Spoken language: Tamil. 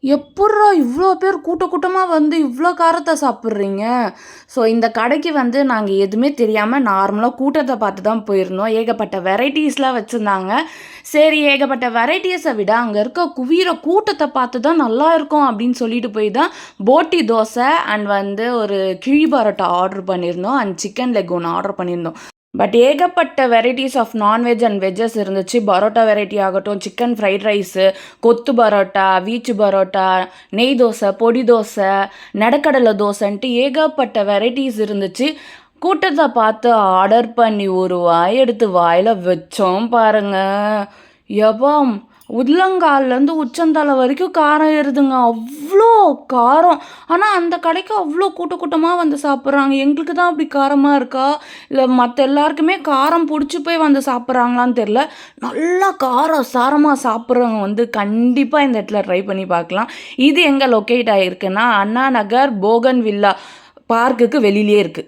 எப்புட்றா இவ்ளோ பேர் கூட்ட கூட்டமா வந்து இவ்ளோ காரத்த சாப்பிட்றீங்க? ஸோ இந்த கடைக்கு வந்து நாங்க எதுவுமே தெரியாம நார்மலா கூட்டத்த பார்த்து தான் போயிருந்தோம். ஏகப்பட்ட வெரைட்டீஸ்லாம் வச்சிருந்தாங்க. சரி ஏகப்பட்ட வெரைட்டீஸ விட அங்க இருக்க குவியிற கூட்டத்த பார்த்து தான் நல்லா இருக்கும் அப்படின்னு சொல்லிட்டு போய் தான் போட்டி தோசை அண்ட் வந்து ஒரு கிழி பரோட்டா ஆர்டர் பண்ணியிருந்தோம். அண்ட் சிக்கன் லெக் ஒண்ணு ஆர்டர் பண்ணியிருந்தோம். பட் ஏகப்பட்ட varieties of nonveg and veggies இருந்துச்சு. பரோட்டா வெரைட்டி ஆகட்டும், சிக்கன் ஃப்ரைட் ரைஸு, கொத்து பரோட்டா, வீச்சு பரோட்டா, நெய் தோசை, பொடி தோசை, நெடக்கடலை தோசைன்ட்டு ஏகப்பட்ட வெரைட்டீஸ் இருந்துச்சு. கூட்டத்தை பார்த்து ஆர்டர் பண்ணி ஒரு வாய் எடுத்து வாயில் வச்சோம் பாருங்க. யப்பா! உள்ளங்கால்லேருந்து உச்சந்தலை வரைக்கும் காரம் ஏறுதுங்க. அவ்வளோ காரம். ஆனா அந்த கடைக்கு அவ்வளோ கூட்டமா வந்து சாப்பிட்றாங்க. எங்களுக்கு தான் அப்படி காரமா இருக்கா? இல்ல மத்த எல்லாருக்குமே காரம் புடிச்சு போய் வந்து சாப்பிட்றாங்களான்னு தெரியல. நல்லா காரம் சாரமா சாப்பிட்றவங்க வந்து கண்டிப்பா இந்த இடத்துல ட்ரை பண்ணி பார்க்கலாம். இது எங்க லொக்கேட் ஆயிருக்குன்னா, அண்ணா நகர் போகன்வில்லா பார்க்குக்கு வெளியிலயே இருக்கு.